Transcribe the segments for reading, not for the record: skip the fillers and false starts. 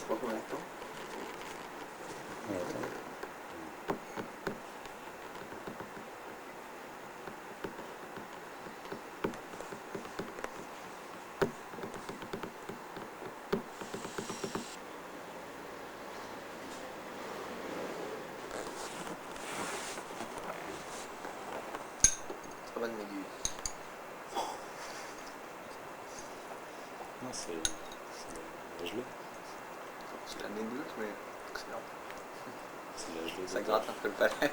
prend combien de temps? Attends. Très bonne méduse. Non, c'est la gelée. C'est la méduse, mais excellent. C'est la gelée. Ça gratte un peu le palais.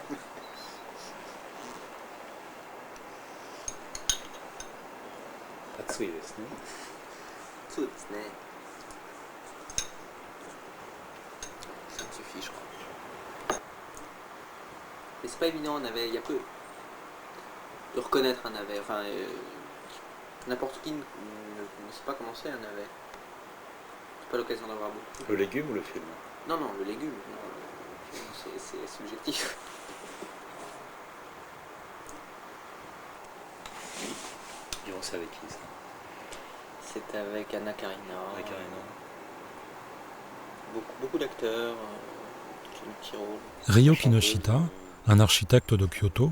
Atsui desu ne. Tout, mais... Ça me suffit, je crois. Mais c'est pas évident, un navet. Il y a peu de reconnaître un navet. Enfin, n'importe qui ne sait pas comment c'est un navet. C'est pas l'occasion d'en voir beaucoup. Le légume ou le film? Non, non, le légume. Non, c'est subjectif. Et on sait avec qui ça? C'est avec Anna Karina. Avec Karina. Beaucoup d'acteurs qui ont un petit rôle. Ryo Kinoshita, un architecte de Kyoto,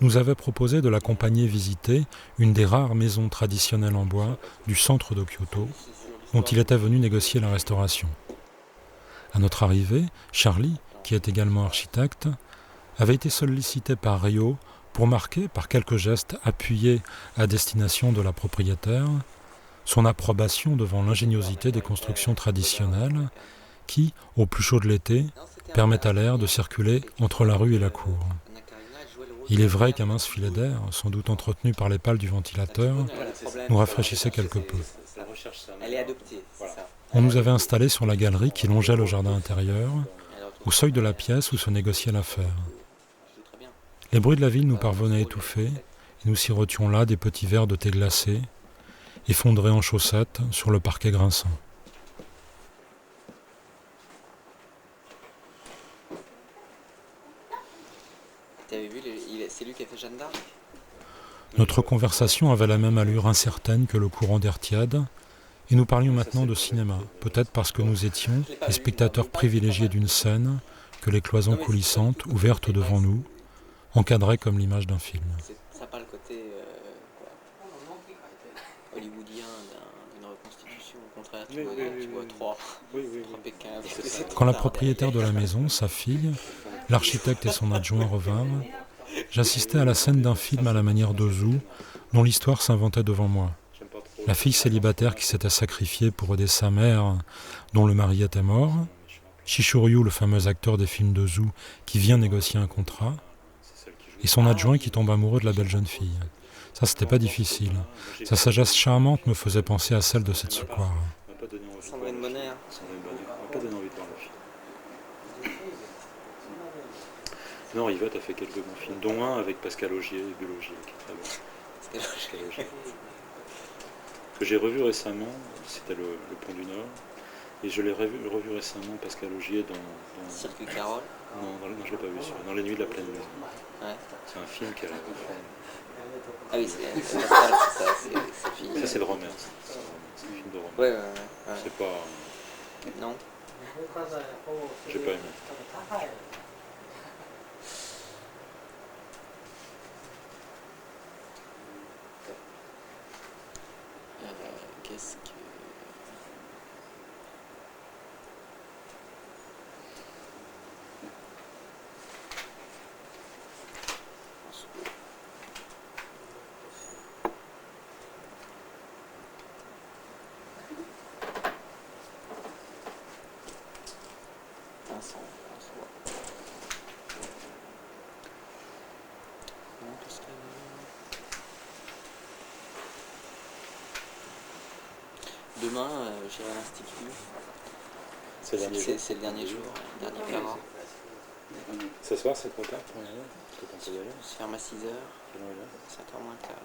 nous avait proposé de l'accompagner visiter une des rares maisons traditionnelles en bois du centre de Kyoto, dont il était venu négocier la restauration. À notre arrivée, Charlie, qui est également architecte, avait été sollicité par Ryo pour marquer, par quelques gestes appuyés à destination de la propriétaire, son approbation devant l'ingéniosité des constructions traditionnelles qui, au plus chaud de l'été, permettent à l'air de circuler entre la rue et la cour. Il est vrai qu'un mince filet d'air, sans doute entretenu par les pales du ventilateur, nous rafraîchissait quelque peu. Elle est adoptée, c'est ça. On nous avait installés sur la galerie qui longeait le jardin intérieur, au seuil de la pièce où se négociait l'affaire. Les bruits de la ville nous parvenaient étouffés, et nous sirotions là des petits verres de thé glacé, effondrés en chaussettes sur le parquet grinçant. T'avais vu, c'est lui qui a fait Jeanne d'Arc? Notre conversation avait la même allure incertaine que le courant d'air tiède, et nous parlions maintenant de cinéma, peut-être parce que nous étions les spectateurs privilégiés d'une scène que les cloisons coulissantes, ouvertes devant nous, encadraient comme l'image d'un film. Ça n'a pas le côté hollywoodien d'une reconstitution, au contraire, tu vois trois Pékin. Quand la propriétaire de la maison, sa fille, l'architecte et son adjoint revinrent, j'assistais à la scène d'un film à la manière d'Ozu, dont l'histoire s'inventait devant moi. La fille célibataire qui s'était sacrifiée pour aider sa mère, dont le mari était mort, Shishoryu, le fameux acteur des films d'Ozu, qui vient négocier un contrat, et son adjoint qui tombe amoureux de la belle jeune fille. Ça, c'était pas difficile. Sa sagesse charmante me faisait penser à celle de cette secouare. Sandrine Bonner. On m'a pas donné envie de voir le film. Non, Yvette a fait quelques bons films, dont un avec Pascal Augier et Bulle Augier, qui est très bon. Pascal Augier. Que j'ai revu récemment, c'était le Pont du Nord, et je l'ai revu récemment, Pascal Augier, dans Circuit Carole. Non, je ne l'ai pas vu, dans Les Nuits de la Pleine Lune. Ouais. C'est un film qui a... Ah oui, c'est Pascal, c'est ça, c'est fini. Ça, c'est le romance. C'est un film de romance. Ouais. C'est pas... Non. J'ai pas aimé. Qu'est-ce que... Demain, j'irai à l'Institut. C'est le dernier jour. C'est le dernier jour, le dernier carat. Ce soir, c'est trop tard pour y aller? Est-ce que tu penses y aller? On se ferme à 6h. 7h moins le quart.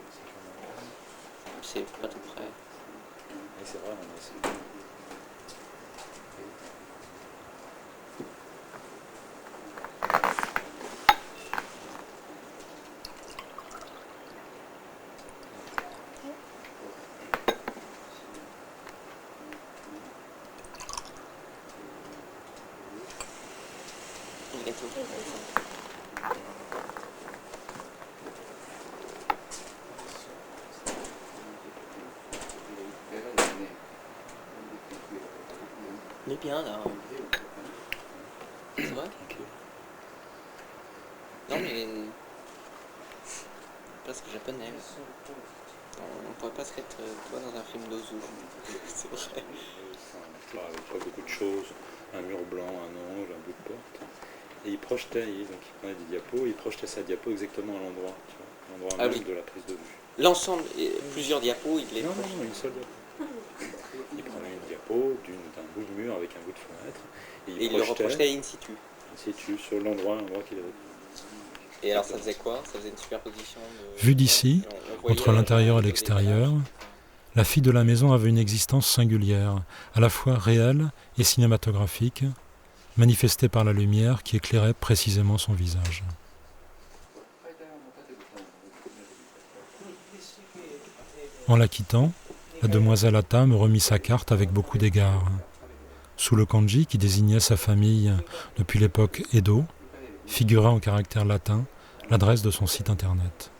C'est pas tout près. Oui, c'est vrai, on a aussi. château. Il est bien là. C'est vrai? Non mais... presque japonais. On pourrait pas se mettre toi dans un film d'Ozu. C'est vrai. Avec pas beaucoup de choses, un mur blanc, un angle, un bout de porte. Et il projetait, donc il prenait des diapos, il projetait sa diapo exactement à l'endroit, l'endroit même de la prise de vue. L'ensemble, plusieurs diapos, il les Non, une seule diapo. Il prenait une diapo d'un bout de mur avec un bout de fenêtre, et il le reprojetait in situ. In situ, sur l'endroit qu'il avait. Et alors ça faisait quoi? Ça faisait une superposition de... Vu d'ici, entre l'intérieur et l'extérieur, la fille de la maison avait une existence singulière, à la fois réelle et cinématographique, manifestée par la lumière qui éclairait précisément son visage. En la quittant, la demoiselle Atta me remit sa carte avec beaucoup d'égards. Sous le kanji qui désignait sa famille depuis l'époque Edo, figurait en caractères latins l'adresse de son site internet.